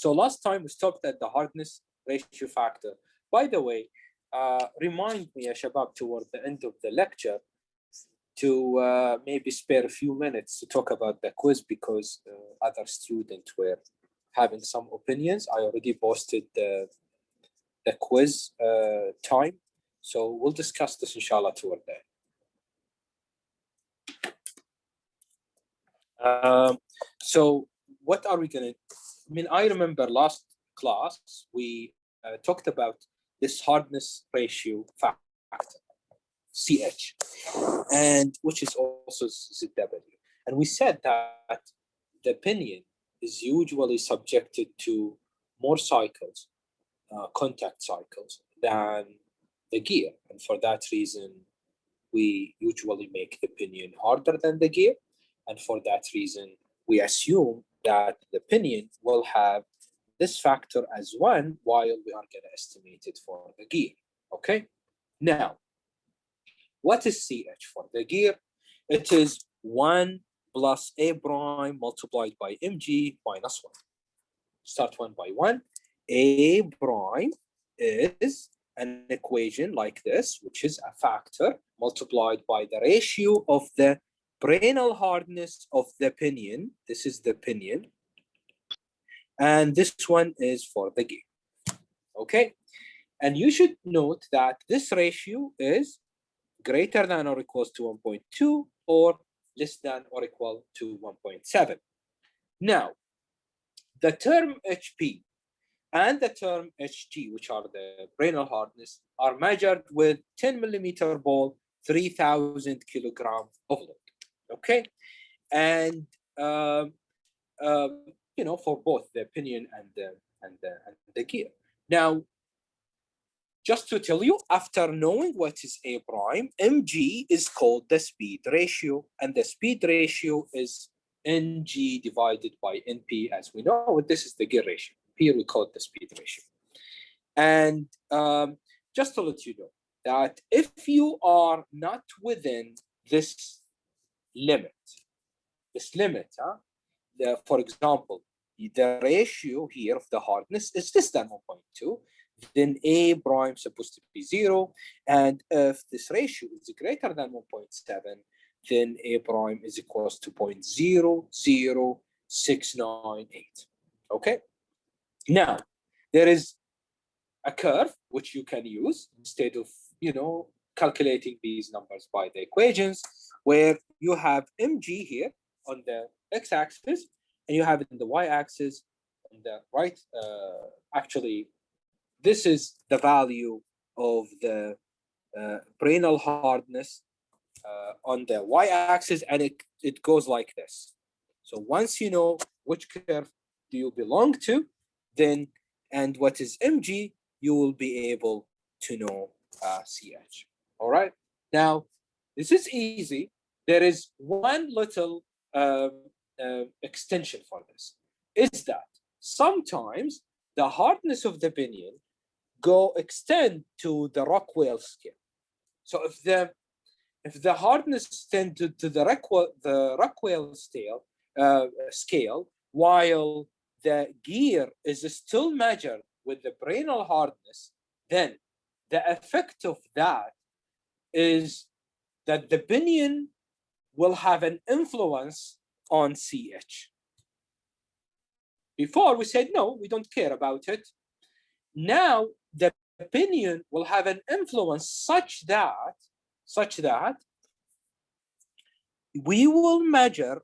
So last time we stopped at the hardness ratio factor. By the way, remind me, ya Shabab, toward the end of the lecture to maybe spare a few minutes to talk about the quiz, because other students were having some opinions. I already posted the quiz time. So we'll discuss this, inshallah, toward that. So what are we going to, I mean, I remember last class, we talked about this hardness ratio factor, CH, and which is also ZW. And we said that the pinion is usually subjected to more cycles, contact cycles, than the gear. And for that reason, we usually make the pinion harder than the gear. And for that reason, we assume that the pinion will have this factor as 1, while we are going to estimate it for the gear. Okay? Now, what is CH for the gear? It is 1 plus A prime multiplied by mg minus 1. Start 1 by 1. A prime is an equation like this, which is a factor multiplied by the ratio of the Brenel hardness of the pinion. This is the pinion. And this one is for the gear. Okay? And you should note that this ratio is greater than or equals to 1.2 or less than or equal to 1.7. Now, the term HP and the term HG, which are the Brenel hardness, are measured with 10 millimeter ball, 3,000 kilogram of load. Okay, and you know, for both the pinion and the gear. Now, just to tell you, after knowing what is A prime, mg is called the speed ratio, and the speed ratio is ng divided by np, as we know. This is the gear ratio. Here we call it the speed ratio. And just to let you know that if you are not within this limit, for example, the ratio here of the hardness is less than 1.2, then A prime is supposed to be 0. And if this ratio is greater than 1.7, then A prime is equals to 0.00698. Okay? Now, there is a curve which you can use instead of, you know, calculating these numbers by the equations, where you have mg here on the x-axis, and you have it in the y-axis on the right. Actually, this is the value of the Brenel hardness on the y-axis, and it goes like this. So once you know which curve do you belong to, then, and what is mg, you will be able to know CH. All right. Now, this is easy. There is one little extension for this, is that sometimes the hardness of the pinion extend to the Rockwell scale. So if the hardness extend to the Rockwell scale, while the gear is still measured with the Brenel hardness, then the effect of that is that the pinion will have an influence on CH. Before we said, no, we don't care about it. Now the pinion will have an influence such that we will measure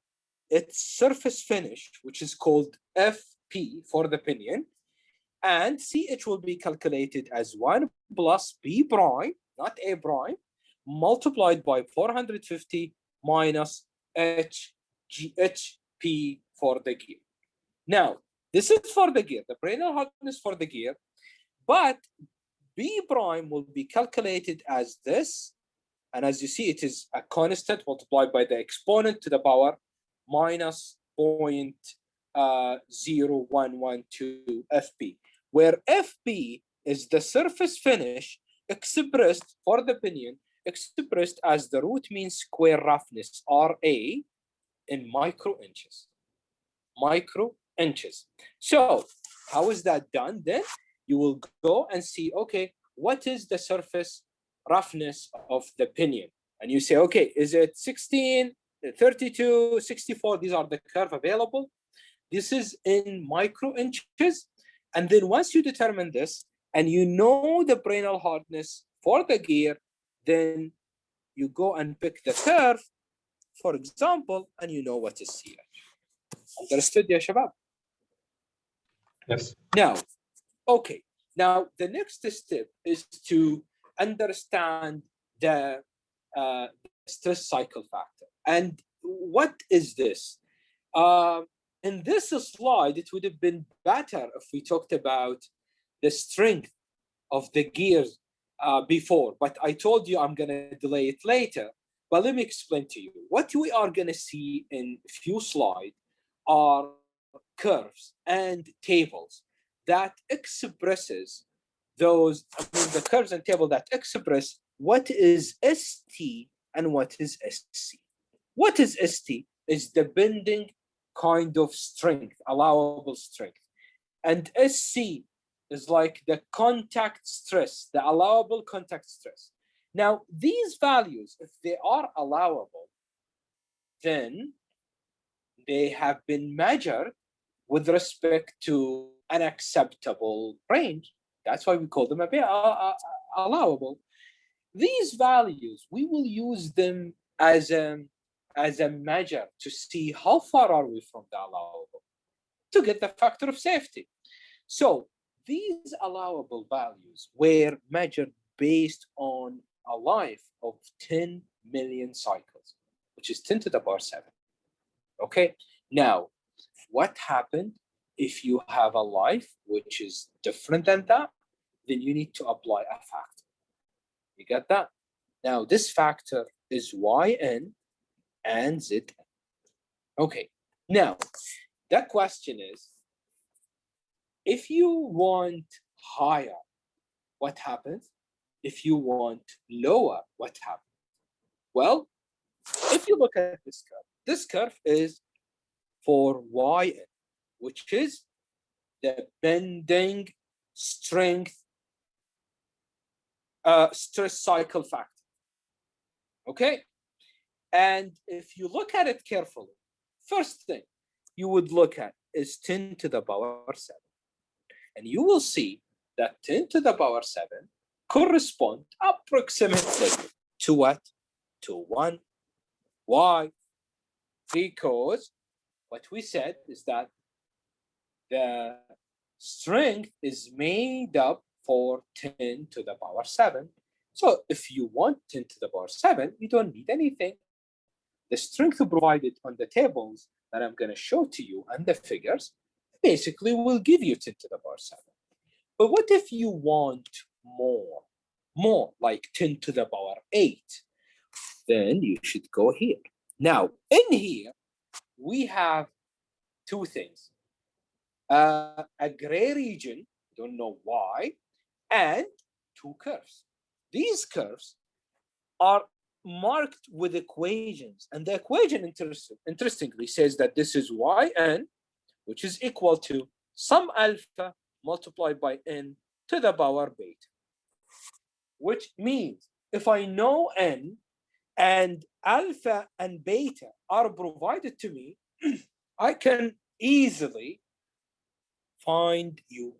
its surface finish, which is called FP for the pinion, and CH will be calculated as 1 plus B prime, not A prime, multiplied by 450 minus HP for the gear. Now, this is for the gear, the Brenel hardness for the gear, but B prime will be calculated as this, and as you see, it is a constant multiplied by the exponent to the power minus 0.0112 FP, where FP is the surface finish expressed for the pinion, expressed as the root mean square roughness, RA, in micro inches. So How is that done? Then you will go and see, okay, what is the surface roughness of the pinion? And you say, okay, is it 16, 32, 64? These are the curve available. This is in micro inches. And then once you determine this and you know the Brinell hardness for the gear, then you go and pick the curve, for example, and you know what is CH. Understood, ya shabab? Yes. Now, okay. Now, the next step is to understand the stress cycle factor. And what is this? In this slide, it would have been better if we talked about the strength of the gears before, but I told you I'm going to delay it later. But let me explain to you. What we are going to see in a few slides are curves and tables that expresses those, the curves and table that express what is ST and what is SC. What is ST? Is the bending kind of strength, allowable strength. And SC is like the contact stress, the allowable contact stress. Now, these values, if they are allowable, then they have been measured with respect to an acceptable range. That's why we call them allowable. These values, we will use them as a measure to see how far are we from the allowable to get the factor of safety. So these allowable values were measured based on a life of 10 million cycles, which is 10 to the power 7. Okay, now what happened if you have a life which is different than that? Then you need to apply a factor. You get that? Now this factor is Yn and Zn. Okay, now the question is, if you want higher, what happens? If you want lower, what happens? Well, if you look at this curve is for Yn, which is the bending strength stress cycle factor. Okay? And if you look at it carefully, first thing you would look at is 10 to the power 7. And you will see that 10 to the power 7 correspond approximately to what? To 1. Why? Because what we said is that the strength is made up for 10 to the power 7. So if you want 10 to the power 7, you don't need anything. The strength provided on the tables that I'm going to show to you and the figures basically will give you 10 to the power 7. But what if you want more like 10 to the power 8? Then you should go here. Now, in here, we have two things. A gray region, don't know why, and two curves. These curves are marked with equations, and the equation, interestingly, says that this is Yn, which is equal to some alpha multiplied by n to the power beta, which means if I know n and alpha and beta are provided to me, I can easily find u.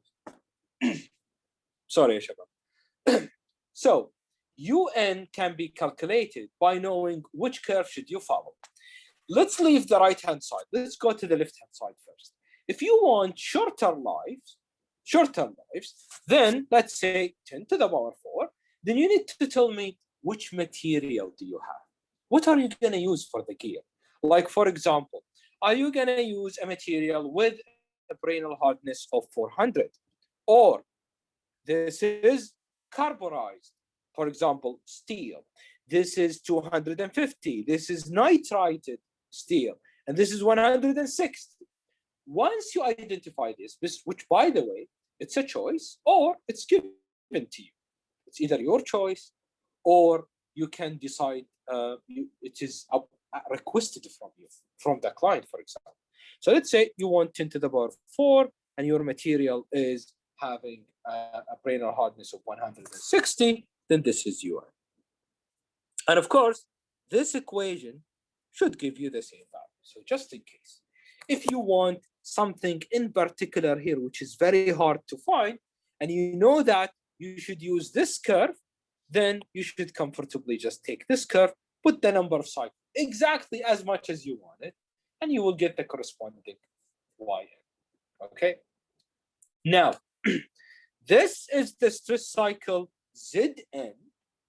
Sorry, Shabab. So Un can be calculated by knowing which curve should you follow. Let's leave the right-hand side. Let's go to the left-hand side first. If you want shorter lives, then let's say 10 to the power 4, then you need to tell me which material do you have? What are you going to use for the gear? Like, for example, are you going to use a material with a Brinell hardness of 400? Or this is carburized, for example, steel. This is 250. This is nitrated steel. And this is 160. Once you identify this, which, by the way, it's a choice or it's given to you. It's either your choice or you can decide it is requested from you, from the client, for example. So let's say you want 10 to the power 4 and your material is having a Brenner hardness of 160, then this is UI. And of course, this equation should give you the same value. So just in case, if you want something in particular here, which is very hard to find, and you know that you should use this curve, then you should comfortably just take this curve, put the number of cycles exactly as much as you want it, and you will get the corresponding YN. Okay. Now, this is the stress cycle Zn.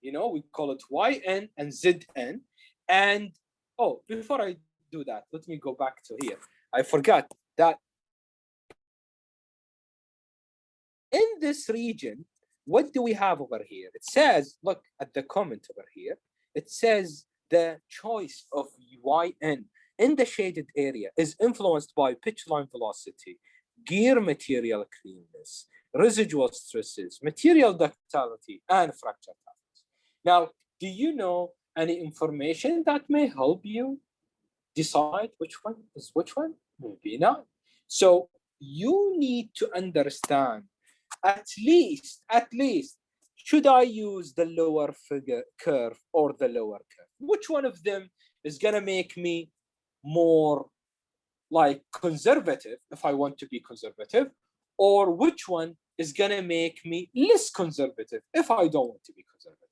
You know, we call it Yn and Zn. And oh, before I do that, let me go back to here. I forgot that in this region, what do we have over here? It says, look at the comment over here. It says the choice of Yn in the shaded area is influenced by pitch line velocity, gear material cleanness, residual stresses, material ductility, and fracture toughness. Now, do you know any information that may help you decide which one is which one? Maybe not. So you need to understand at least, should I use the lower figure curve or the lower curve? Which one of them is going to make me more like conservative if I want to be conservative, or which one is going to make me less conservative if I don't want to be conservative?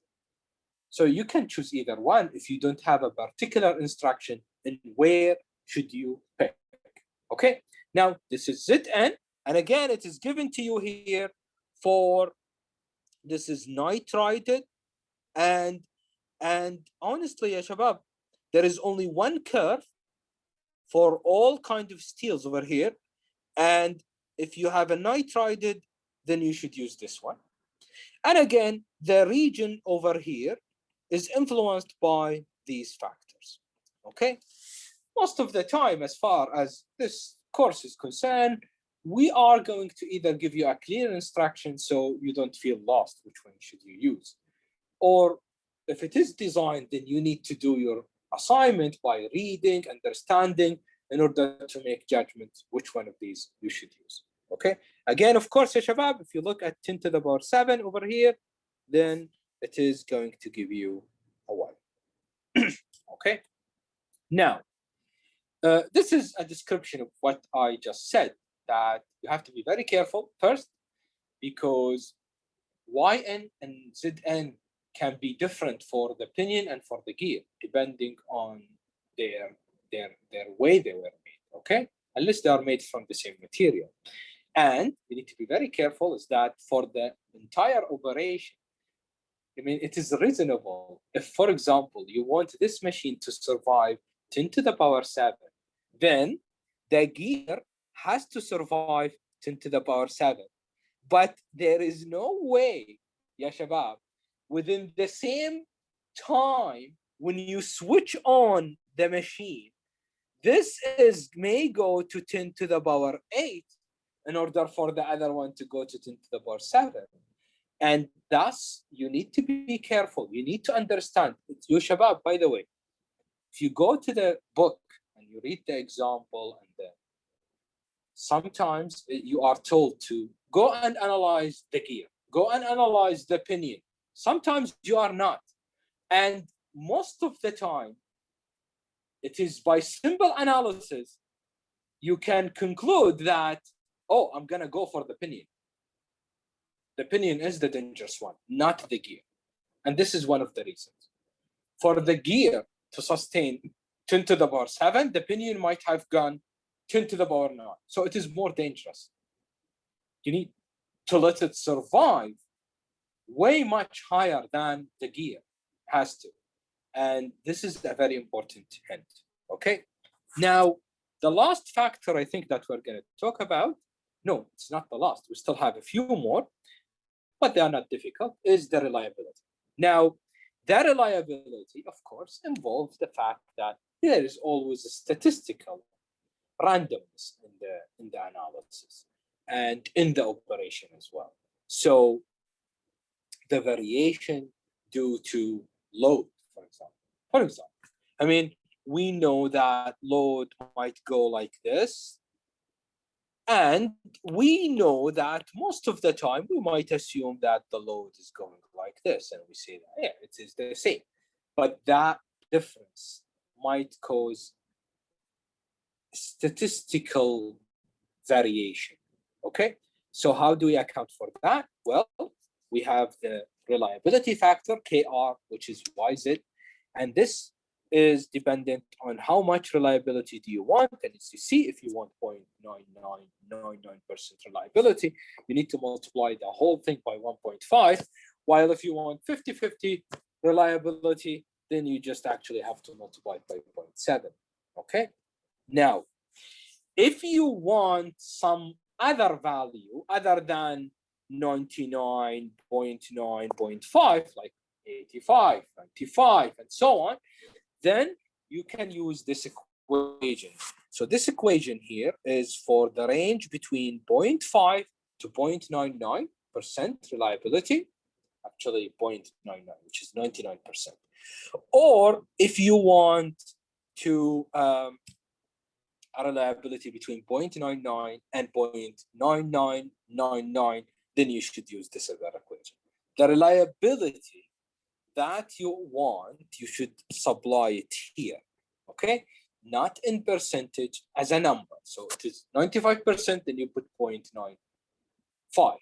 So you can choose either one if you don't have a particular instruction in where should you pick. Okay, now this is Zn, and again it is given to you here for this is nitrided, and honestly ya shabab, there is only one curve for all kind of steels over here, and if you have a nitrided, then you should use this one. And again, the region over here is influenced by these factors. Okay, most of the time, as far as this course is concerned, we are going to either give you a clear instruction so you don't feel lost which one should you use, or if it is designed, then you need to do your assignment by reading, understanding, in order to make judgment which one of these you should use. Okay, again, of course, ya shabab, if you look at 10 to the power 7 over here, then it is going to give you a 1. Okay, now this is a description of what I just said, that you have to be very careful first, because Yn and Zn can be different for the pinion and for the gear, depending on their way they were made, okay? Unless they are made from the same material. And you need to be very careful is that for the entire operation, I mean, it is reasonable if, for example, you want this machine to survive 10 to the power 7, then the gear has to survive 10 to the power 7. But there is no way, ya shabab, within the same time when you switch on the machine, this may go to 10 to the power 8 in order for the other one to go to 10 to the power 7. And thus, you need to be careful. You need to understand. You shabab, by the way, if you go to the book and you read the example, and sometimes you are told to go and analyze the gear, go and analyze the pinion. Sometimes you are not. And most of the time, it is by simple analysis, you can conclude that, oh, I'm going to go for the pinion. The pinion is the dangerous one, not the gear. And this is one of the reasons. For the gear to sustain 10 to the power 7, the pinion might have gone 10 to the power 9. So it is more dangerous. You need to let it survive way much higher than the gear has to. And this is a very important hint, okay? Now, the last factor I think that we're going to talk about, no, it's not the last. We still have a few more, but they are not difficult, is the reliability. Now, the reliability, of course, involves the fact that there is always a statistical randomness in the analysis and in the operation as well. So the variation due to load, for example, I mean, we know that load might go like this, And we know that most of the time we might assume that the load is going like this, and we say that, yeah, it is the same. But that difference might cause statistical variation. Okay, so how do we account for that? Well, we have the reliability factor, KR, which is YZ, and this is dependent on how much reliability do you want. And as you see, if you want 0.9999% reliability, you need to multiply the whole thing by 1.5, while if you want 50-50 reliability, then you just actually have to multiply by 0.7. Okay, now if you want some other value other than 99.9.5, like 85, 95, and so on, then you can use this equation. So this equation here is for the range between 0.5 to 0.99% reliability, actually 0.99, which is 99%. Or if you want to a reliability between 0.99 and 0.9999, then you should use this other equation. The reliability that you want, you should supply it here, okay? Not in percentage, as a number. So it is 95%, then you put 0.95.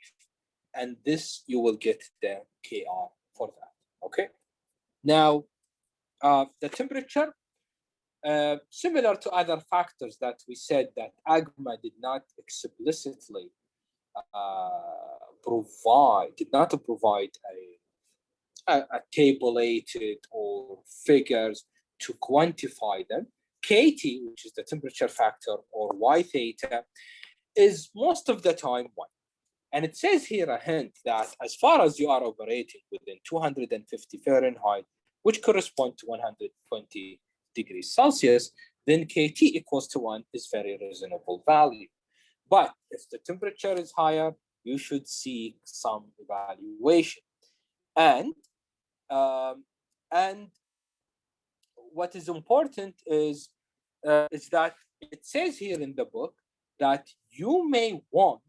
And this, you will get the KR for that, okay? Now, the temperature, similar to other factors that we said that AGMA did not explicitly provide a tabulated or figures to quantify them. KT, which is the temperature factor, or Y theta, is most of the time 1. And it says here a hint that as far as you are operating within 250 Fahrenheit, which correspond to 120 degrees Celsius, then KT equals to 1 is very reasonable value. But if the temperature is higher, you should seek some evaluation. And what is important is that it says here in the book that you may want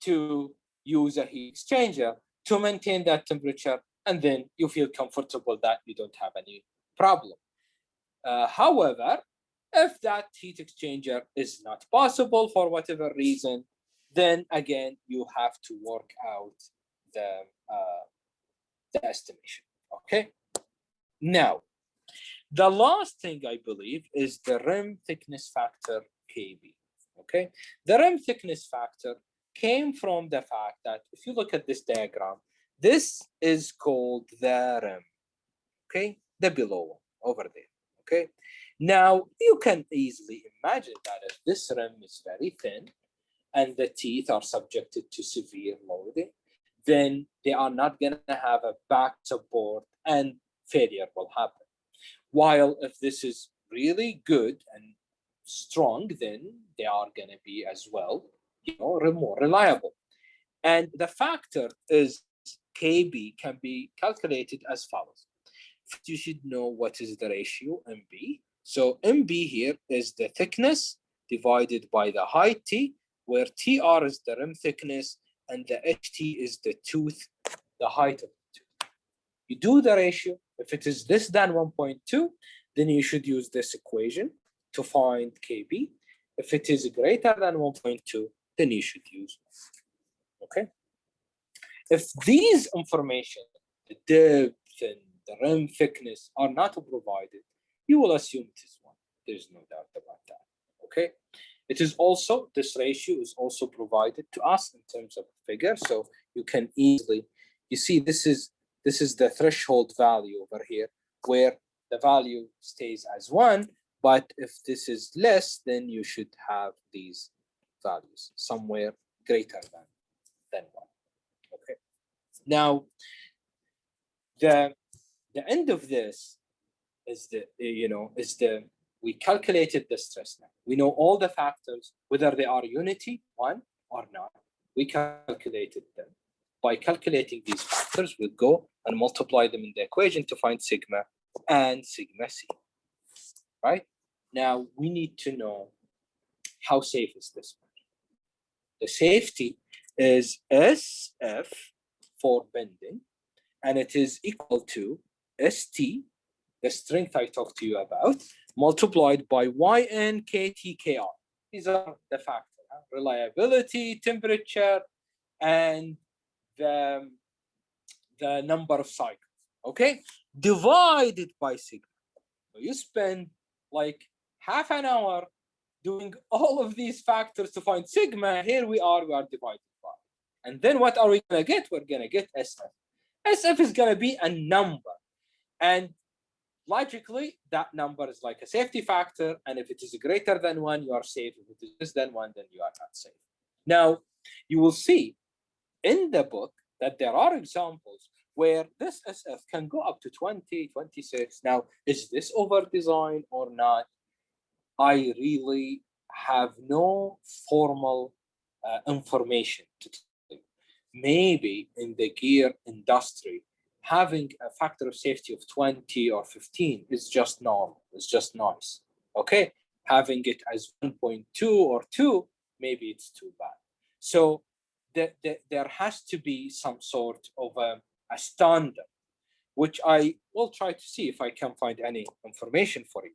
to use a heat exchanger to maintain that temperature, and then you feel comfortable that you don't have any problem. However, if that heat exchanger is not possible for whatever reason, then again, you have to work out the estimation, okay? Now, the last thing I believe is the rim thickness factor, KB, okay? The rim thickness factor came from the fact that if you look at this diagram, this is called the rim, okay? The below one, over there, okay? Now, you can easily imagine that if this rim is very thin and the teeth are subjected to severe loading, then they are not going to have a back support and failure will happen. While if this is really good and strong, then they are going to be as well, more reliable. And the factor is KB can be calculated as follows. First, you should know what is the ratio MB. So MB here is the thickness divided by the height T, where TR is the rim thickness and the HT is the tooth, the height of the tooth. You do the ratio. If it is less than 1.2, then you should use this equation to find KB. If it is greater than 1.2, then you should use 1. Okay? If these information, the depth and the rim thickness are not provided, you will assume it is 1. There's no doubt about that. Okay? It is also, this ratio is also provided to us in terms of figure, so you can easily, you see this is the threshold value over here, where the value stays as 1, but if this is less, then you should have these values somewhere greater than 1. Okay. Now, the end of this is we calculated the stress now. We know all the factors, whether they are unity, 1 or not. We calculated them. By calculating these factors, we'll go and multiply them in the equation to find sigma and sigma C. Right? Now, we need to know how safe is this measure. The safety is SF for bending, and it is equal to ST, the strength I talked to you about, multiplied by YN KT/KR. These are the factors: reliability, temperature, and the number of cycles. Okay, divided by sigma. So you spend like half an hour doing all of these factors to find sigma. Here we are divided by. And then what are we going to get? We're going to get SF. SF is going to be a number. And logically, that number is like a safety factor. And if it is greater than 1, you are safe. If it is less than 1, then you are not safe. Now, you will see in the book that there are examples where this SF can go up to 20, 26. Now, is this over design or not? I really have no formal information to tell you. Maybe in the gear industry, having a factor of safety of 20 or 15 is just normal. It's just nice. Okay, having it as 1.2 or 2, maybe it's too bad. So there has to be some sort of a standard, which I will try to see if I can find any information for you.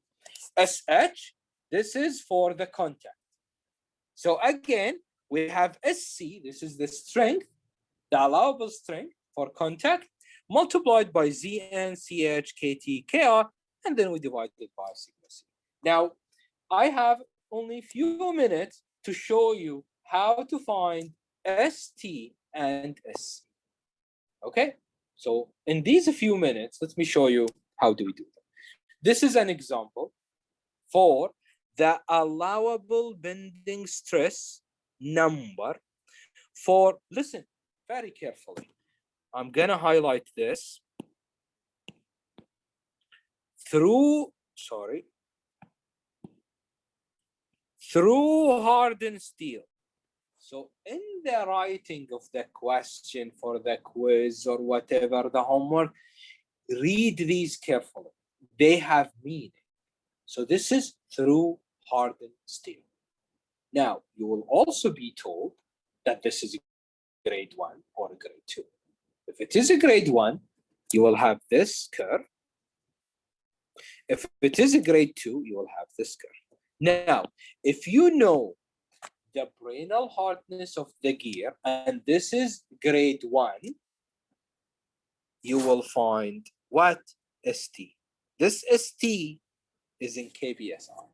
SH, this is for the contact. So again, we have SC, this is the strength, the allowable strength for contact, multiplied by ZN, CH, KT, KR, and then we divide it by sigma C. Now, I have only a few minutes to show you how to find ST and SC. Okay, so in these few minutes, let me show you how do we do that. This is an example for the allowable bending stress number for, listen very carefully. I'm gonna highlight this through hardened steel. So in the writing of the question for the quiz or whatever, the homework, read these carefully. They have meaning. So this is through hardened steel. Now, you will also be told that this is a grade 1 or a grade 2. If it is a grade 1, you will have this curve. If it is a grade 2, you will have this curve. Now, if you know the Brenel hardness of the gear, and this is grade 1, you will find what? ST. This ST is in kPSI.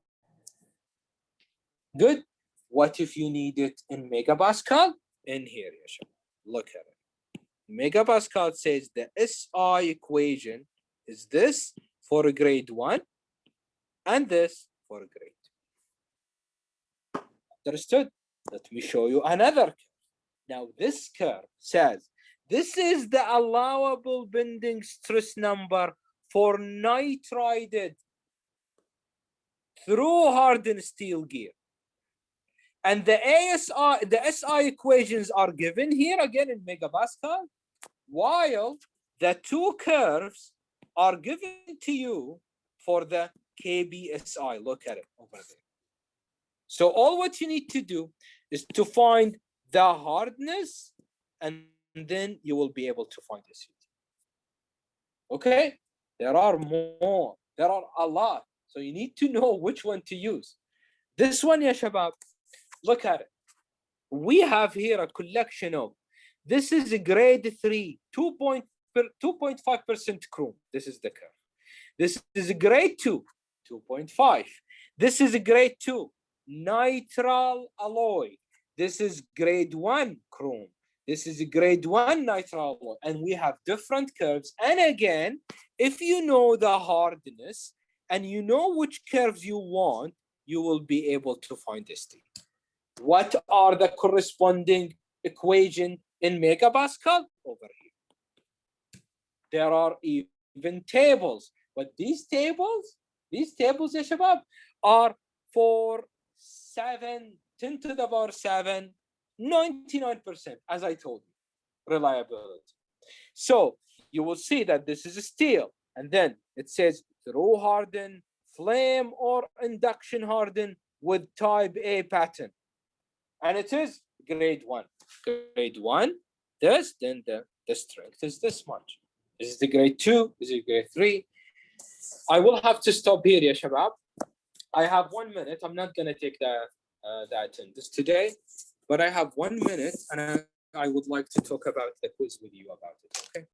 Good. What if you need it in megapascal? In here, Yasha. Look at it. Megapascal says the SI equation is this for a grade 1 and this for a grade 2. Understood? Let me show you another curve. Now, this curve says this is the allowable bending stress number for nitrided through hardened steel gear. And the SI equations are given here again in megapascal, while the two curves are given to you for the kBSI. Look at it over there. So all what you need to do is to find the hardness, and then you will be able to find the CT. Okay? There are more. There are a lot. So you need to know which one to use. This one, ya shabab, look at it. We have here a collection of, this is a grade 3, 2.5% chrome. This is the curve. This is a grade 2, 2.5. This is a grade 2, nitrile alloy. This is grade 1 chrome. This is a grade 1 nitrile alloy. And we have different curves. And again, if you know the hardness and you know which curves you want, you will be able to find this thing. What are the corresponding equation in megapascal? Over here. There are even tables, but these tables, ya shabab, are for 10 to the power 7, 99%, as I told you, reliability. So you will see that this is a steel, and then it says through harden, flame or induction harden with type A pattern. And it is grade 1. Grade 1, this, then the strength is this much. Is it grade 2? Is it grade 3? I will have to stop here, ya shabab. I have 1 minute. I'm not going to take the attendance today, but I have 1 minute and I would like to talk about the quiz with you about it. Okay.